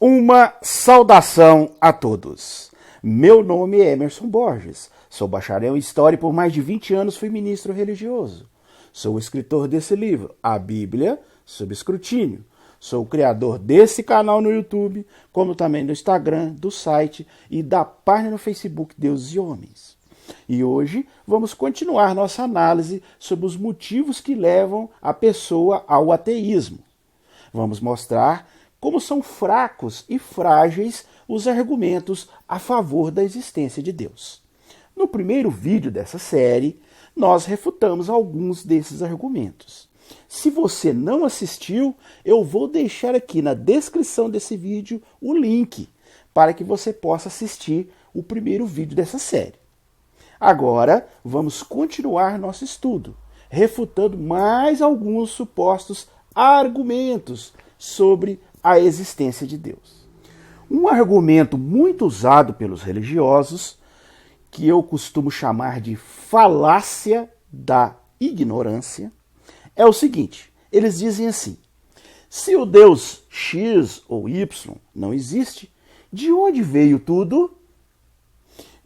Uma saudação a todos. Meu nome é Emerson Borges. Sou bacharel em História e por mais de 20 anos fui ministro religioso. Sou o escritor desse livro, A Bíblia sob Escrutínio. Sou o criador desse canal no YouTube, como também do Instagram, do site e da página no Facebook Deuses e Homens. E hoje vamos continuar nossa análise sobre os motivos que levam a pessoa ao ateísmo. Vamos mostrar como são fracos e frágeis os argumentos a favor da existência de Deus. No primeiro vídeo dessa série, nós refutamos alguns desses argumentos. Se você não assistiu, eu vou deixar aqui na descrição desse vídeo o link para que você possa assistir o primeiro vídeo dessa série. Agora, vamos continuar nosso estudo, refutando mais alguns supostos argumentos sobre a existência de Deus. Um argumento muito usado pelos religiosos, que eu costumo chamar de falácia da ignorância, é o seguinte: eles dizem assim: se o Deus X ou Y não existe, de onde veio tudo?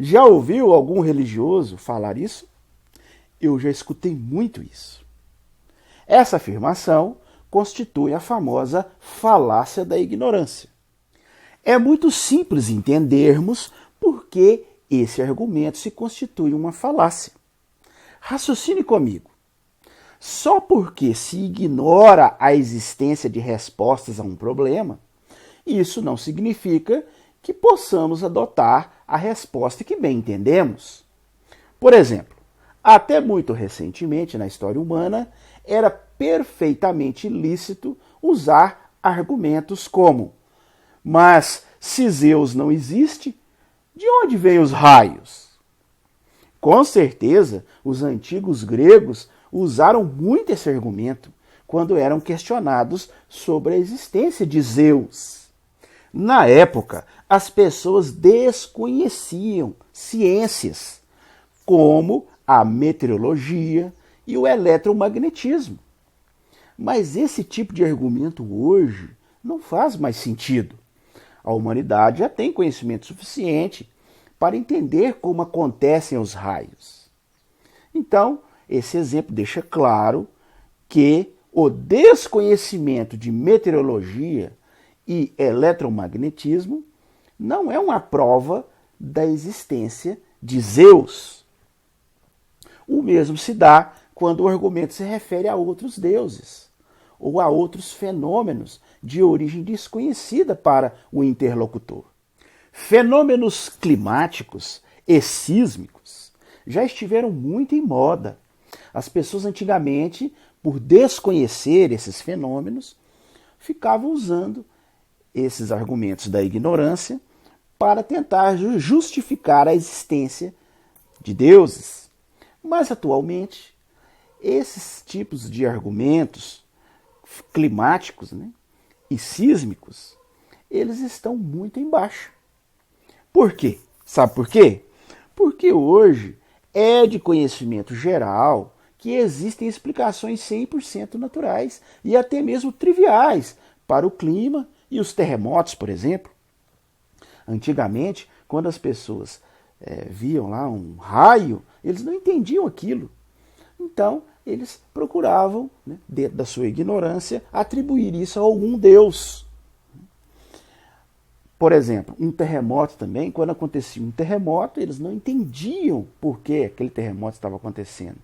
Já ouviu algum religioso falar isso? Eu já escutei muito isso. Essa afirmação constitui a famosa falácia da ignorância. É muito simples entendermos por que esse argumento se constitui uma falácia. Raciocine comigo. Só porque se ignora a existência de respostas a um problema, isso não significa que possamos adotar a resposta que bem entendemos. Por exemplo, até muito recentemente na história humana, era perfeitamente lícito usar argumentos como: mas se Zeus não existe, de onde vêm os raios? Com certeza, os antigos gregos usaram muito esse argumento quando eram questionados sobre a existência de Zeus. Na época, as pessoas desconheciam ciências como a meteorologia e o eletromagnetismo. Mas esse tipo de argumento hoje não faz mais sentido. A humanidade já tem conhecimento suficiente para entender como acontecem os raios. Então, esse exemplo deixa claro que o desconhecimento de meteorologia e eletromagnetismo não é uma prova da existência de Zeus. O mesmo se dá quando o argumento se refere a outros deuses ou a outros fenômenos de origem desconhecida para o interlocutor. Fenômenos climáticos e sísmicos já estiveram muito em moda. As pessoas antigamente, por desconhecer esses fenômenos, ficavam usando esses argumentos da ignorância para tentar justificar a existência de deuses. Mas atualmente, esses tipos de argumentos climáticos, e sísmicos, eles estão muito em baixa. Por quê? Sabe por quê? Porque hoje é de conhecimento geral que existem explicações 100% naturais e até mesmo triviais para o clima e os terremotos, por exemplo. Antigamente, quando as pessoas viam lá um raio, eles não entendiam aquilo. Então, eles procuravam, dentro da sua ignorância, atribuir isso a algum deus. Por exemplo, um terremoto também, quando acontecia um terremoto, eles não entendiam por que aquele terremoto estava acontecendo.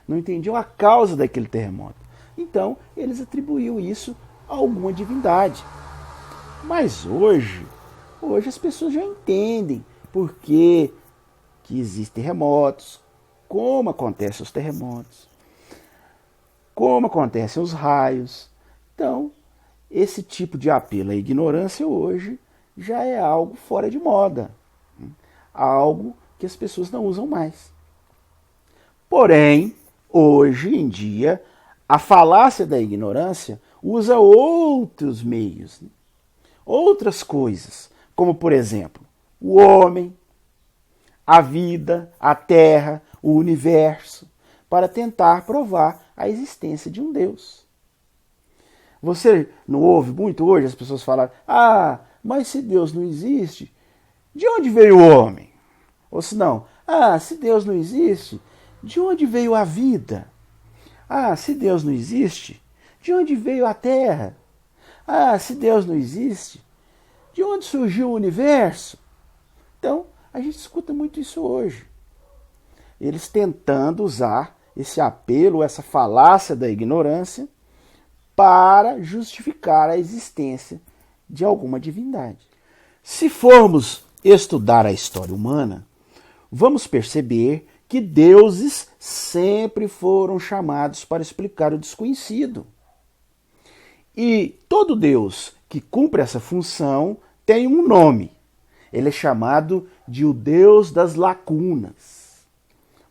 Não entendiam a causa daquele terremoto. Então, eles atribuíam isso a alguma divindade. Mas hoje as pessoas já entendem por que existem terremotos, como acontecem os terremotos, como acontecem os raios. Então, esse tipo de apelo à ignorância hoje já é algo fora de moda, algo que as pessoas não usam mais. Porém, hoje em dia, a falácia da ignorância usa outros meios, outras coisas, como por exemplo, o homem, a vida, a terra, o universo, para tentar provar a existência de um Deus. Você não ouve muito hoje as pessoas falarem: mas se Deus não existe, de onde veio o homem? Ou se não, se Deus não existe, de onde veio a vida? Se Deus não existe, de onde veio a terra? Se Deus não existe, de onde surgiu o universo? Então, a gente escuta muito isso hoje. Eles tentando usar esse apelo, essa falácia da ignorância para justificar a existência de alguma divindade. Se formos estudar a história humana, vamos perceber que deuses sempre foram chamados para explicar o desconhecido. E todo Deus que cumpre essa função tem um nome. Ele é chamado de o Deus das lacunas.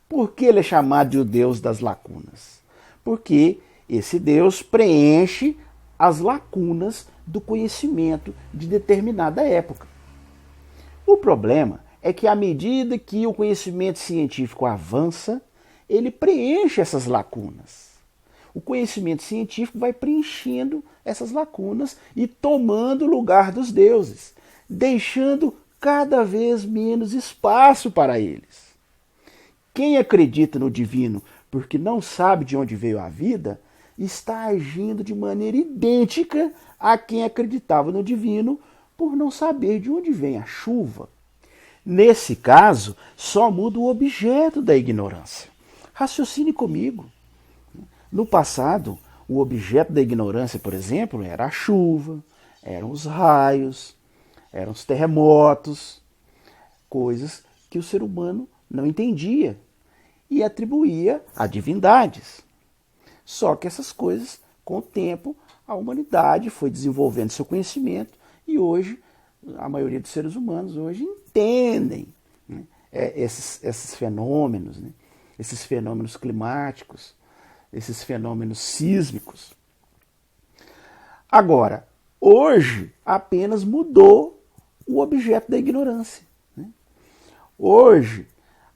Por que ele é chamado de o Deus das lacunas? Porque esse Deus preenche as lacunas do conhecimento de determinada época. O problema é que à medida que o conhecimento científico avança, ele preenche essas lacunas. O conhecimento científico vai preenchendo essas lacunas e tomando o lugar dos deuses, deixando cada vez menos espaço para eles. Quem acredita no divino porque não sabe de onde veio a vida, está agindo de maneira idêntica a quem acreditava no divino por não saber de onde vem a chuva. Nesse caso, só muda o objeto da ignorância. Raciocine comigo. No passado, o objeto da ignorância, por exemplo, era a chuva, eram os raios, eram os terremotos, coisas que o ser humano não entendia e atribuía a divindades. Só que essas coisas, com o tempo, a humanidade foi desenvolvendo seu conhecimento e hoje, a maioria dos seres humanos hoje entendem, né, esses fenômenos, né, esses fenômenos climáticos, esses fenômenos sísmicos. Agora, hoje apenas mudou o objeto da ignorância. Né? Hoje,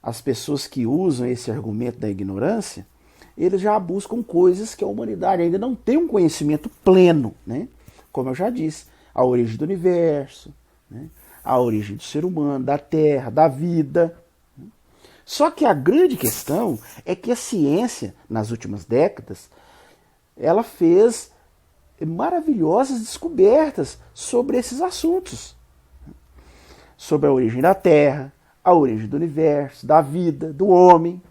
as pessoas que usam esse argumento da ignorância, eles já buscam coisas que a humanidade ainda não tem um conhecimento pleno. Né? Como eu já disse, a origem do universo, né? A origem do ser humano, da terra, da vida. Só que a grande questão é que a ciência, nas últimas décadas, ela fez maravilhosas descobertas sobre esses assuntos. Sobre a origem da Terra, a origem do universo, da vida, do homem.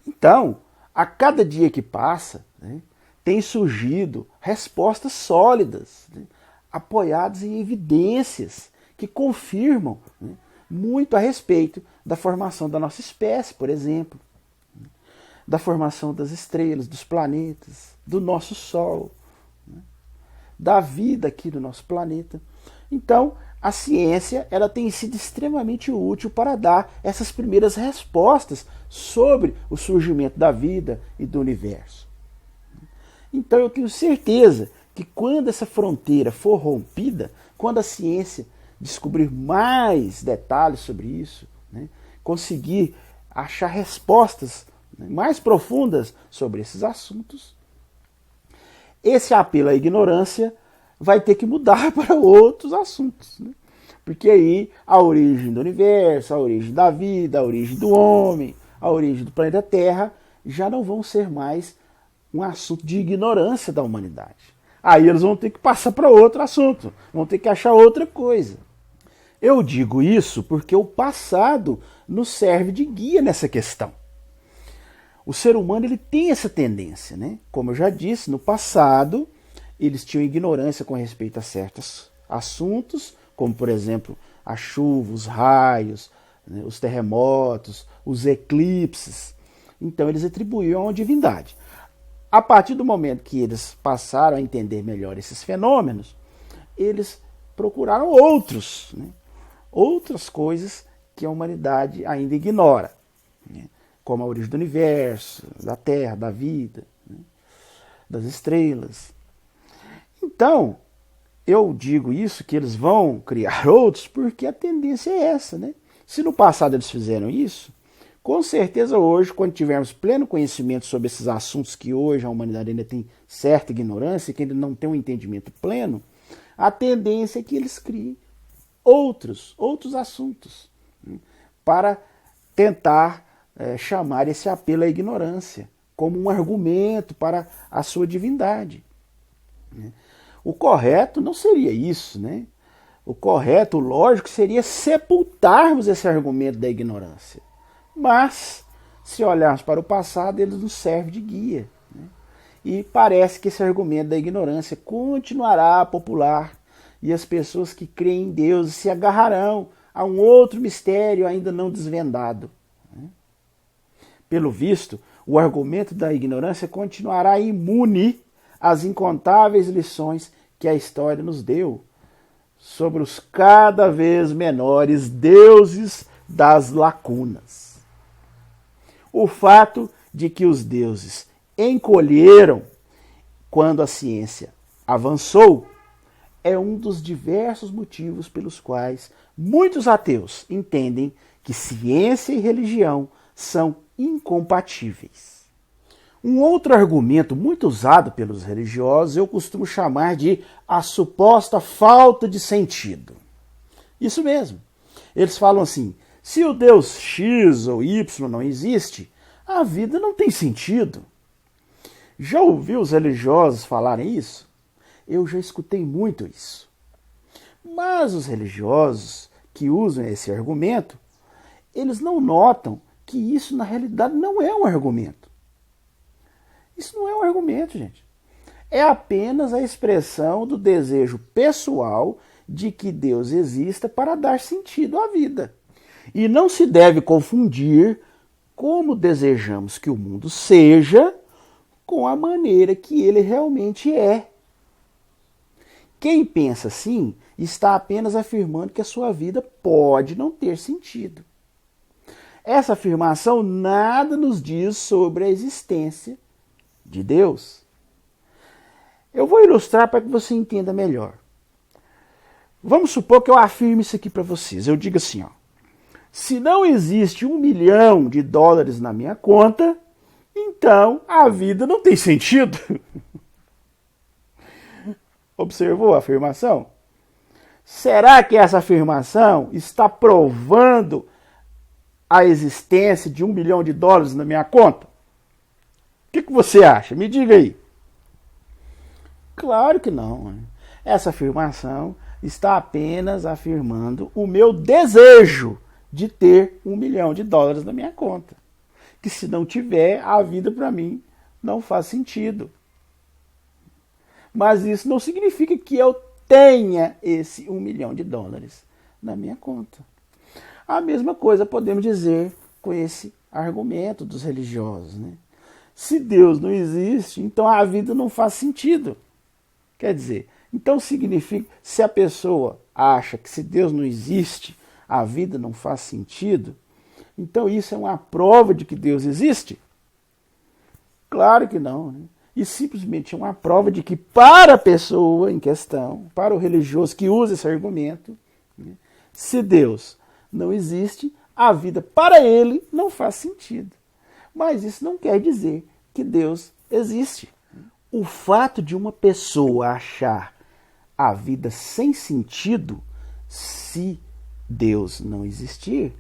Então, a cada dia que passa, né, tem surgido respostas sólidas, né, apoiadas em evidências que confirmam, né, muito a respeito da formação da nossa espécie, por exemplo, da formação das estrelas, dos planetas, do nosso Sol, né, da vida aqui do nosso planeta. Então, a ciência ela tem sido extremamente útil para dar essas primeiras respostas sobre o surgimento da vida e do universo. Então, eu tenho certeza que quando essa fronteira for rompida, quando a ciência descobrir mais detalhes sobre isso, né, conseguir achar respostas, né, mais profundas sobre esses assuntos, esse apelo à ignorância vai ter que mudar para outros assuntos. Né? Porque aí a origem do universo, a origem da vida, a origem do homem, a origem do planeta Terra já não vão ser mais um assunto de ignorância da humanidade. Aí eles vão ter que passar para outro assunto, vão ter que achar outra coisa. Eu digo isso porque o passado nos serve de guia nessa questão. O ser humano ele tem essa tendência, né? Como eu já disse, no passado eles tinham ignorância com respeito a certos assuntos, como por exemplo a chuva, os raios, né, os terremotos, os eclipses. Então eles atribuíam a uma divindade. A partir do momento que eles passaram a entender melhor esses fenômenos, eles procuraram outros, né? Outras coisas que a humanidade ainda ignora, né? Como a origem do universo, da Terra, da vida, né? Das estrelas. Então, eu digo isso, que eles vão criar outros, porque a tendência é essa, né? Se no passado eles fizeram isso, com certeza hoje, quando tivermos pleno conhecimento sobre esses assuntos que hoje a humanidade ainda tem certa ignorância, que ainda não tem um entendimento pleno, a tendência é que eles criem outros assuntos, né, para tentar chamar esse apelo à ignorância como um argumento para a sua divindade. O correto não seria isso, né? O correto, o lógico, seria sepultarmos esse argumento da ignorância. Mas, se olharmos para o passado, ele nos serve de guia, né? E parece que esse argumento da ignorância continuará popular e as pessoas que creem em Deus se agarrarão a um outro mistério ainda não desvendado, né? Pelo visto, o argumento da ignorância continuará imune às incontáveis lições que a história nos deu sobre os cada vez menores deuses das lacunas. O fato de que os deuses encolheram quando a ciência avançou é um dos diversos motivos pelos quais muitos ateus entendem que ciência e religião são incompatíveis. Um outro argumento muito usado pelos religiosos eu costumo chamar de a suposta falta de sentido. Isso mesmo. Eles falam assim, se o Deus X ou Y não existe, a vida não tem sentido. Já ouviu os religiosos falarem isso? Eu já escutei muito isso. Mas os religiosos que usam esse argumento, eles não notam que isso na realidade não é um argumento. Isso não é um argumento, gente. É apenas a expressão do desejo pessoal de que Deus exista para dar sentido à vida. E não se deve confundir como desejamos que o mundo seja com a maneira que ele realmente é. Quem pensa assim está apenas afirmando que a sua vida pode não ter sentido. Essa afirmação nada nos diz sobre a existência de Deus. Eu vou ilustrar para que você entenda melhor. Vamos supor que eu afirme isso aqui para vocês. Eu digo assim, ó, se não existe $1 milhão na minha conta, então a vida não tem sentido. Observou a afirmação? Será que essa afirmação está provando a existência de $1 bilhão na minha conta? O que você acha? Me diga aí. Claro que não. Essa afirmação está apenas afirmando o meu desejo de ter $1 milhão na minha conta. Que se não tiver, a vida para mim não faz sentido. Mas isso não significa que eu tenha esse $1 milhão na minha conta. A mesma coisa podemos dizer com esse argumento dos religiosos, né? Se Deus não existe, então a vida não faz sentido. Quer dizer, então significa, se a pessoa acha que se Deus não existe, a vida não faz sentido, então isso é uma prova de que Deus existe? Claro que não, né? E simplesmente é uma prova de que para a pessoa em questão, para o religioso que usa esse argumento, né, se Deus não existe, a vida para ele não faz sentido. Mas isso não quer dizer que Deus existe. O fato de uma pessoa achar a vida sem sentido, se Deus não existir,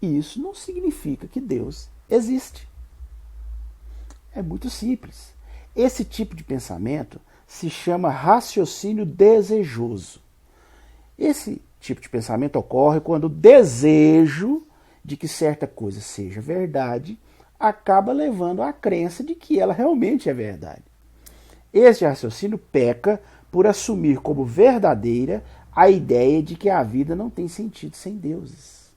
isso não significa que Deus existe. É muito simples. Esse tipo de pensamento se chama raciocínio desejoso. Esse tipo de pensamento ocorre quando o desejo de que certa coisa seja verdade acaba levando à crença de que ela realmente é verdade. Este raciocínio peca por assumir como verdadeira a ideia de que a vida não tem sentido sem deuses.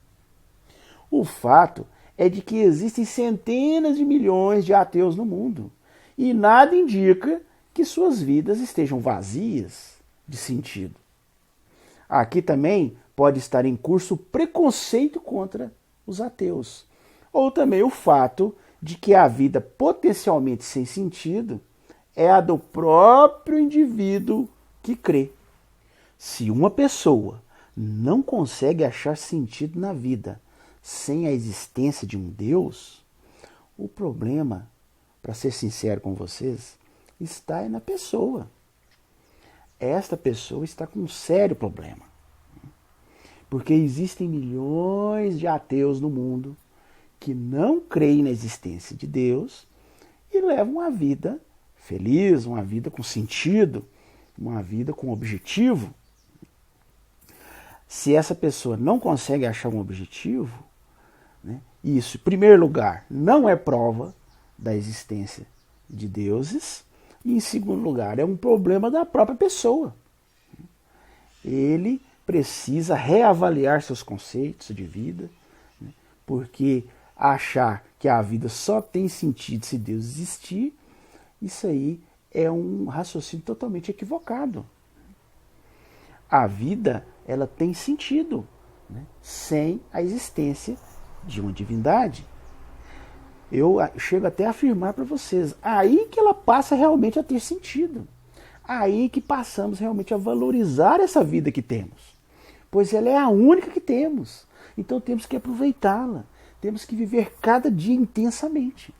O fato é de que existem centenas de milhões de ateus no mundo e nada indica que suas vidas estejam vazias de sentido. Aqui também pode estar em curso o preconceito contra os ateus, ou também o fato de que a vida potencialmente sem sentido é a do próprio indivíduo que crê. Se uma pessoa não consegue achar sentido na vida sem a existência de um Deus, o problema, para ser sincero com vocês, está na pessoa. esta pessoa está com um sério problema. Porque existem milhões de ateus no mundo que não creem na existência de Deus e levam uma vida feliz, uma vida com sentido, uma vida com objetivo. Se essa pessoa não consegue achar um objetivo, né, isso, em primeiro lugar, não é prova da existência de deuses, e em segundo lugar, é um problema da própria pessoa. Ele precisa reavaliar seus conceitos de vida, né, porque achar que a vida só tem sentido se Deus existir, isso aí é um raciocínio totalmente equivocado. A vida, ela tem sentido, né, sem a existência de uma divindade. Eu chego até a afirmar para vocês, aí que ela passa realmente a ter sentido. Aí que passamos realmente a valorizar essa vida que temos. Pois ela é a única que temos. Então temos que aproveitá-la. Temos que viver cada dia intensamente.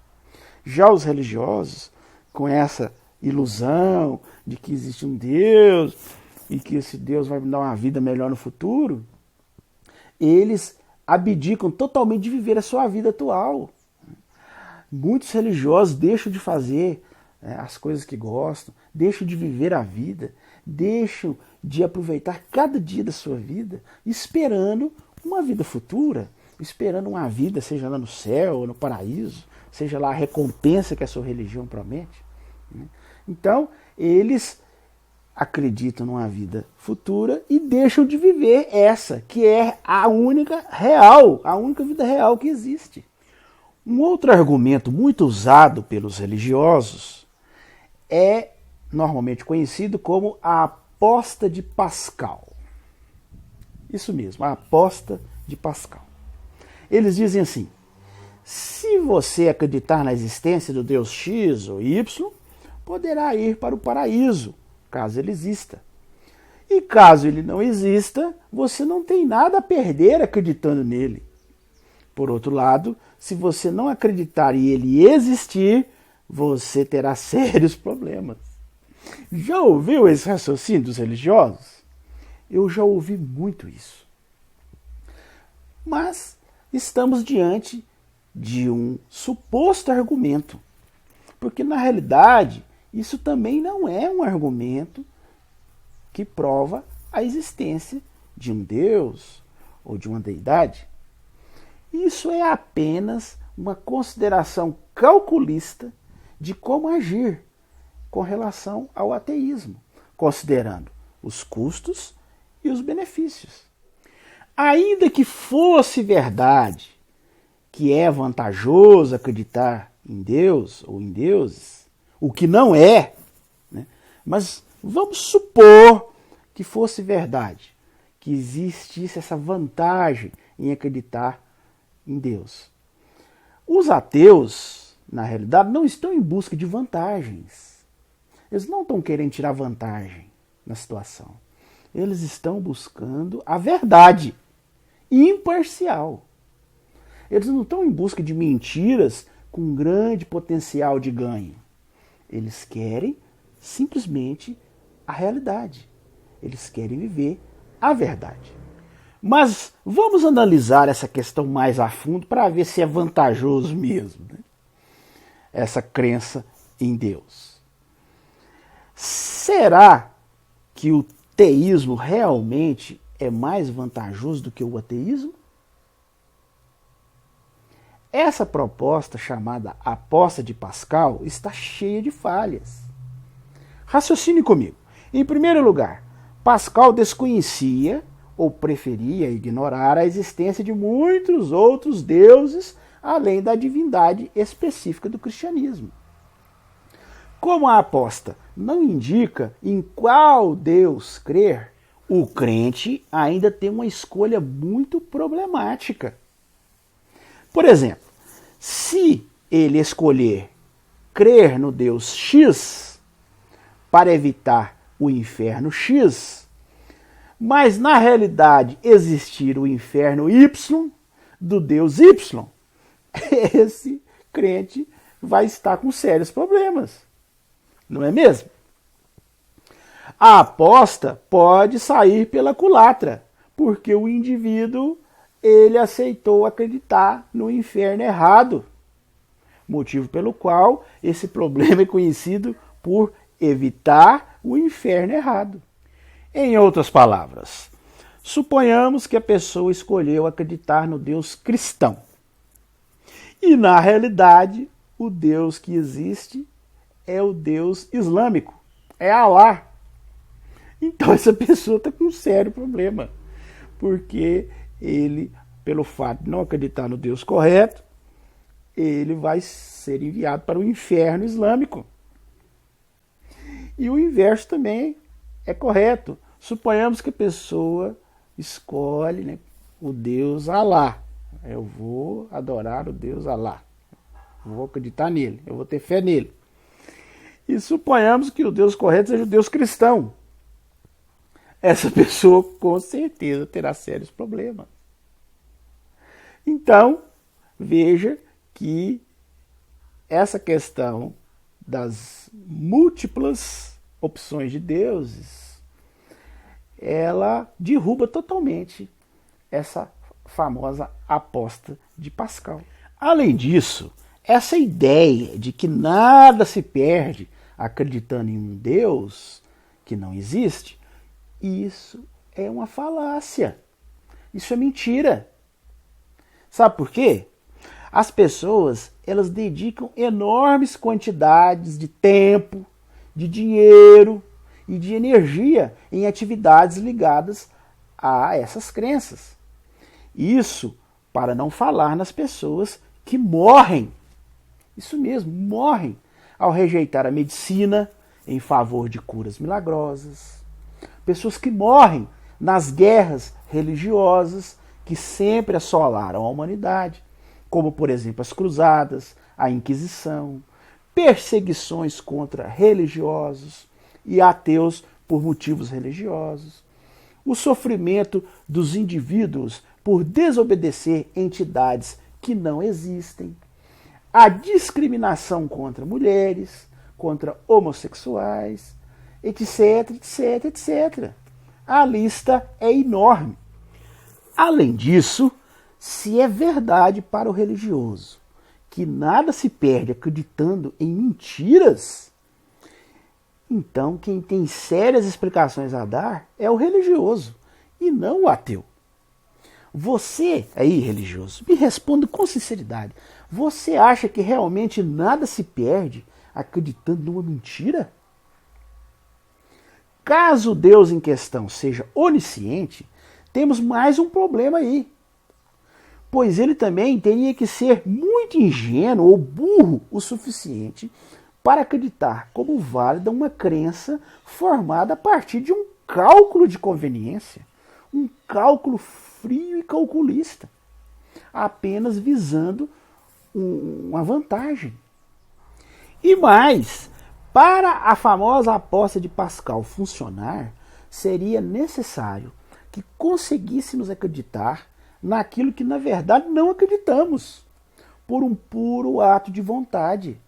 Já os religiosos, com essa ilusão de que existe um Deus e que esse Deus vai me dar uma vida melhor no futuro, eles abdicam totalmente de viver a sua vida atual. Muitos religiosos deixam de fazer as coisas que gostam, deixam de viver a vida, deixam de aproveitar cada dia da sua vida, esperando uma vida futura, esperando uma vida, seja lá no céu ou no paraíso, seja lá a recompensa que a sua religião promete. Então, eles acreditam numa vida futura e deixam de viver essa, que é a única real, a única vida real que existe. Um outro argumento muito usado pelos religiosos é normalmente conhecido como a aposta de Pascal. Isso mesmo, a aposta de Pascal. Eles dizem assim: se você acreditar na existência do Deus X ou Y, poderá ir para o paraíso, caso ele exista. E caso ele não exista, você não tem nada a perder acreditando nele. Por outro lado, se você não acreditar e ele existir, você terá sérios problemas. Já ouviu esse raciocínio dos religiosos? Eu já ouvi muito isso. Mas estamos diante de um suposto argumento. Porque, na realidade, isso também não é um argumento que prova a existência de um Deus ou de uma deidade. Isso é apenas uma consideração calculista de como agir com relação ao ateísmo, considerando os custos e os benefícios. Ainda que fosse verdade que é vantajoso acreditar em Deus ou em deuses, o que não é, né? Mas vamos supor que fosse verdade, que existisse essa vantagem em acreditar em Deus. Os ateus, na realidade, não estão em busca de vantagens. Eles não estão querendo tirar vantagem na situação. Eles estão buscando a verdade imparcial. Eles não estão em busca de mentiras com grande potencial de ganho. Eles querem simplesmente a realidade. Eles querem viver a verdade. Mas vamos analisar essa questão mais a fundo para ver se é vantajoso mesmo, né? Essa crença em Deus. Será que o teísmo realmente é mais vantajoso do que o ateísmo? Essa proposta, chamada aposta de Pascal, está cheia de falhas. Raciocine comigo. Em primeiro lugar, Pascal desconhecia ou preferia ignorar a existência de muitos outros deuses além da divindade específica do cristianismo. Como a aposta não indica em qual Deus crer, o crente ainda tem uma escolha muito problemática. Por exemplo, se ele escolher crer no Deus X para evitar o inferno X, mas na realidade existir o inferno Y do Deus Y, esse crente vai estar com sérios problemas. Não é mesmo? A aposta pode sair pela culatra, porque o indivíduo ele aceitou acreditar no inferno errado, motivo pelo qual esse problema é conhecido por evitar o inferno errado. Em outras palavras, suponhamos que a pessoa escolheu acreditar no Deus cristão. E na realidade, o Deus que existe é o Deus islâmico, é Alá. Então essa pessoa está com um sério problema, porque ele, pelo fato de não acreditar no Deus correto, ele vai ser enviado para o inferno islâmico. E o inverso também é correto. Suponhamos que a pessoa escolhe, né, o Deus Alá. Eu vou adorar o Deus Alá. Eu vou acreditar nele. Eu vou ter fé nele. E suponhamos que o Deus correto seja o Deus cristão. Essa pessoa com certeza terá sérios problemas. Então, veja que essa questão das múltiplas opções de deuses, ela derruba totalmente essa famosa aposta de Pascal. Além disso, essa ideia de que nada se perde acreditando em um Deus que não existe, isso é uma falácia. Isso é mentira. Sabe por quê? As pessoas, elas dedicam enormes quantidades de tempo, de dinheiro e de energia em atividades ligadas a essas crenças. Isso para não falar nas pessoas que morrem. Isso mesmo, morrem ao rejeitar a medicina em favor de curas milagrosas. Pessoas que morrem nas guerras religiosas que sempre assolaram a humanidade, como, por exemplo, as cruzadas, a Inquisição, perseguições contra religiosos e ateus por motivos religiosos, o sofrimento dos indivíduos por desobedecer entidades que não existem, a discriminação contra mulheres, contra homossexuais, etc, etc, etc. A lista é enorme. Além disso, se é verdade para o religioso que nada se perde acreditando em mentiras, então quem tem sérias explicações a dar é o religioso e não o ateu. Você, aí, religioso, me responda com sinceridade. Você acha que realmente nada se perde acreditando numa mentira? Caso Deus em questão seja onisciente, temos mais um problema aí. Pois ele também teria que ser muito ingênuo ou burro o suficiente para acreditar como válida uma crença formada a partir de um cálculo de conveniência, um cálculo frio e calculista, apenas visando uma vantagem. E mais, para a famosa aposta de Pascal funcionar, seria necessário que conseguíssemos acreditar naquilo que na verdade não acreditamos, por um puro ato de vontade.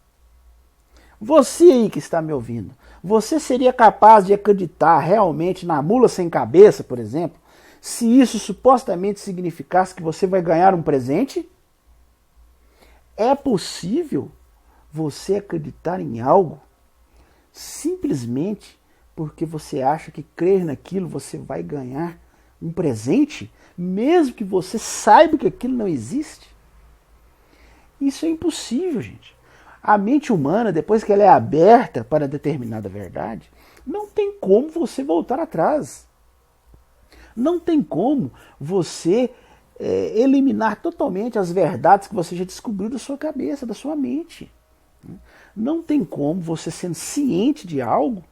Você aí que está me ouvindo, você seria capaz de acreditar realmente na mula sem cabeça, por exemplo, se isso supostamente significasse que você vai ganhar um presente? É possível você acreditar em algo simplesmente porque você acha que crer naquilo você vai ganhar um presente, mesmo que você saiba que aquilo não existe? Isso é impossível, gente. A mente humana, depois que ela é aberta para determinada verdade, não tem como você voltar atrás. Não tem como você eliminar totalmente as verdades que você já descobriu da sua cabeça, da sua mente. Não tem como você, sendo ciente de algo,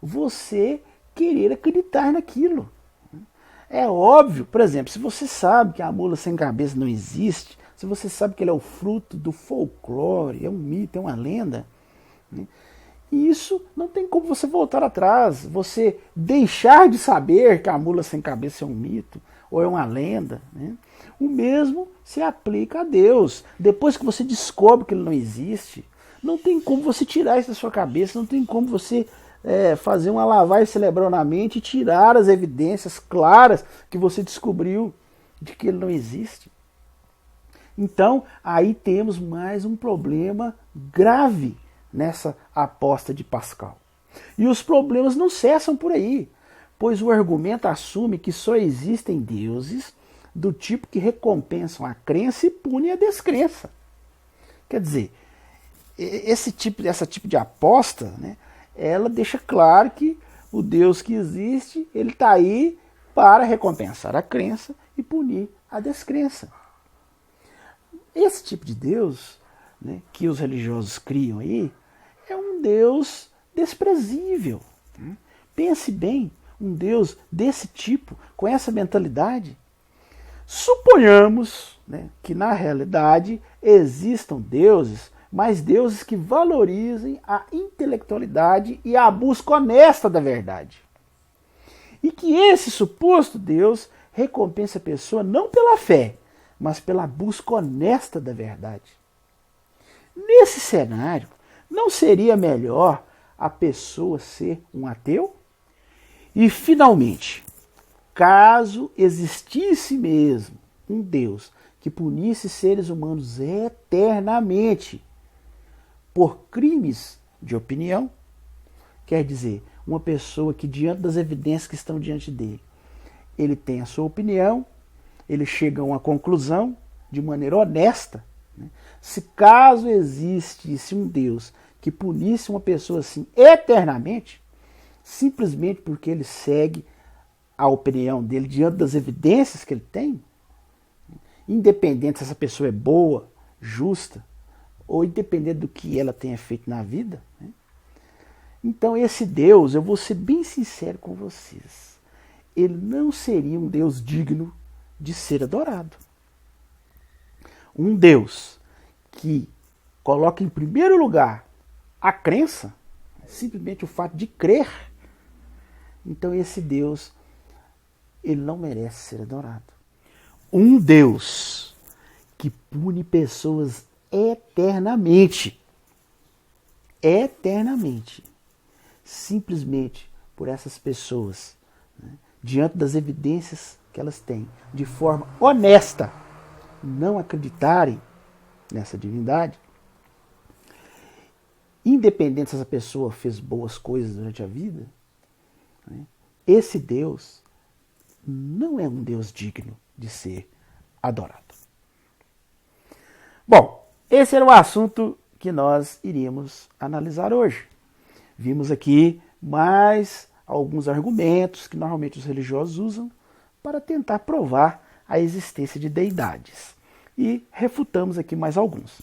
você querer acreditar naquilo. É óbvio, por exemplo, se você sabe que a mula sem cabeça não existe, se você sabe que ele é o fruto do folclore, é um mito, é uma lenda, né? Isso não tem como você voltar atrás, você deixar de saber que a mula sem cabeça é um mito ou é uma lenda, né? O mesmo se aplica a Deus. Depois que você descobre que ele não existe, não tem como você tirar isso da sua cabeça, não tem como você fazer uma lavagem cerebral na mente e tirar as evidências claras que você descobriu de que ele não existe. Então, aí temos mais um problema grave nessa aposta de Pascal. E os problemas não cessam por aí, pois o argumento assume que só existem deuses do tipo que recompensam a crença e punem a descrença. Quer dizer, essa tipo de aposta, né, ela deixa claro que o Deus que existe, ele está aí para recompensar a crença e punir a descrença. Esse tipo de Deus, né, que os religiosos criam aí, é um Deus desprezível. Né? Pense bem, um Deus desse tipo, com essa mentalidade. Suponhamos, né, que na realidade existam deuses, mas deuses que valorizem a intelectualidade e a busca honesta da verdade. E que esse suposto Deus recompense a pessoa não pela fé, mas pela busca honesta da verdade. Nesse cenário, não seria melhor a pessoa ser um ateu? E, finalmente, caso existisse mesmo um Deus que punisse seres humanos eternamente por crimes de opinião, quer dizer, uma pessoa que, diante das evidências que estão diante dele, ele tem a sua opinião, ele chega a uma conclusão de maneira honesta. Né? Se caso existisse um Deus que punisse uma pessoa assim eternamente, simplesmente porque ele segue a opinião dele diante das evidências que ele tem, independente se essa pessoa é boa, justa, ou independente do que ela tenha feito na vida. Né? Então esse Deus, eu vou ser bem sincero com vocês, ele não seria um Deus digno de ser adorado. Um Deus que coloca em primeiro lugar a crença, simplesmente o fato de crer, então esse Deus, ele não merece ser adorado. Um Deus que pune pessoas eternamente, simplesmente por essas pessoas, né, diante das evidências que elas têm, de forma honesta, não acreditarem nessa divindade, independente se essa pessoa fez boas coisas durante a vida, né, esse Deus não é um Deus digno de ser adorado. Bom, esse era o assunto que nós iríamos analisar hoje. Vimos aqui mais alguns argumentos que normalmente os religiosos usam para tentar provar a existência de deidades. E refutamos aqui mais alguns.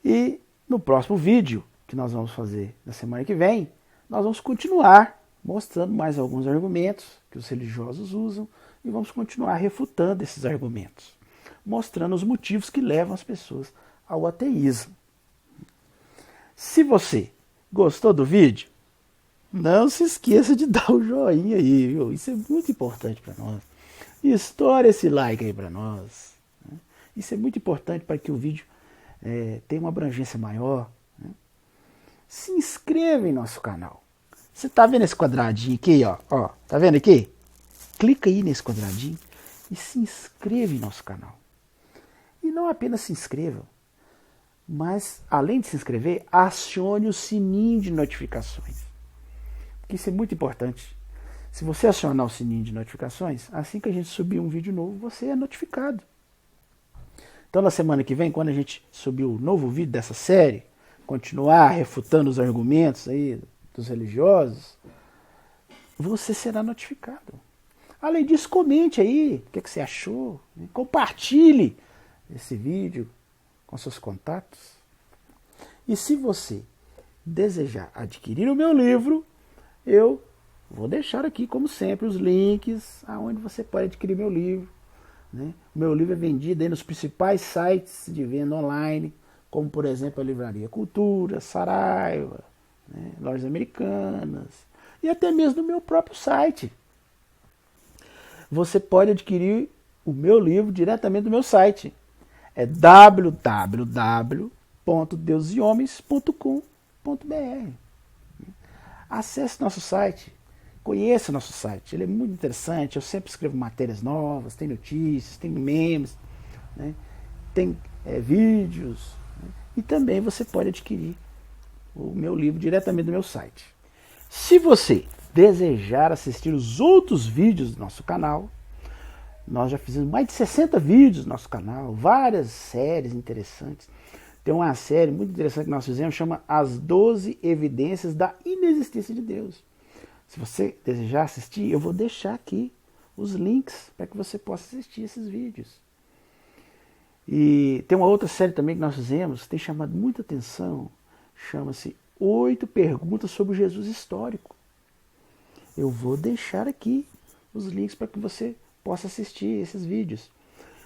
E no próximo vídeo, que nós vamos fazer na semana que vem, nós vamos continuar mostrando mais alguns argumentos que os religiosos usam e vamos continuar refutando esses argumentos, mostrando os motivos que levam as pessoas ao ateísmo. Se você gostou do vídeo, não se esqueça de dar o joinha aí, viu? Isso é muito importante para nós. Estoura esse like aí para nós. Né? Isso é muito importante para que o vídeo tenha uma abrangência maior. Né? Se inscreva em nosso canal. Você está vendo esse quadradinho aqui, ó? Tá vendo aqui? Clica aí nesse quadradinho e se inscreva em nosso canal. E não apenas se inscreva, mas além de se inscrever, acione o sininho de notificações. Porque isso é muito importante. Se você acionar o sininho de notificações, assim que a gente subir um vídeo novo, você é notificado. Então na semana que vem, quando a gente subir o novo vídeo dessa série, continuar refutando os argumentos aí dos religiosos, você será notificado. Além disso, comente aí o que você achou, né? Compartilhe esse vídeo com seus contatos. E se você desejar adquirir o meu livro, eu vou deixar aqui, como sempre, os links aonde você pode adquirir meu livro. Né? O meu livro é vendido aí nos principais sites de venda online, como por exemplo a Livraria Cultura, Saraiva, né? Lojas Americanas e até mesmo no meu próprio site. Você pode adquirir o meu livro diretamente do meu site. É www.deusehomens.com.br. acesse nosso site, conheça nosso site, ele é muito interessante, eu sempre escrevo matérias novas, tem notícias, tem memes, né? Tem vídeos, né? E também você pode adquirir o meu livro diretamente do meu site. Se você desejar assistir os outros vídeos do nosso canal, nós já fizemos mais de 60 vídeos no nosso canal, várias séries interessantes. Tem uma série muito interessante que nós fizemos, chama As 12 Evidências da Inexistência de Deus. Se você desejar assistir, eu vou deixar aqui os links para que você possa assistir esses vídeos. E tem uma outra série também que nós fizemos, que tem chamado muita atenção, chama-se 8 Perguntas sobre Jesus Histórico. Eu vou deixar aqui os links para que você possa assistir esses vídeos.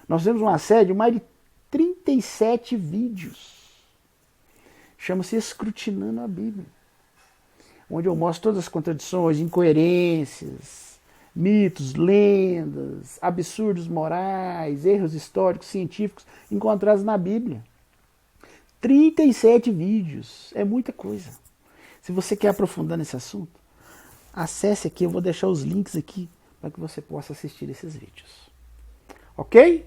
Nós temos uma série de mais de 37 vídeos. Chama-se Escrutinando a Bíblia. Onde eu mostro todas as contradições, incoerências, mitos, lendas, absurdos morais, erros históricos, científicos encontrados na Bíblia. 37 vídeos, é muita coisa. Se você quer aprofundar nesse assunto, acesse aqui, eu vou deixar os links aqui para que você possa assistir esses vídeos. Ok?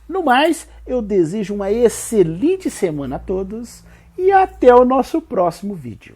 No mais, eu desejo uma excelente semana a todos e até o nosso próximo vídeo.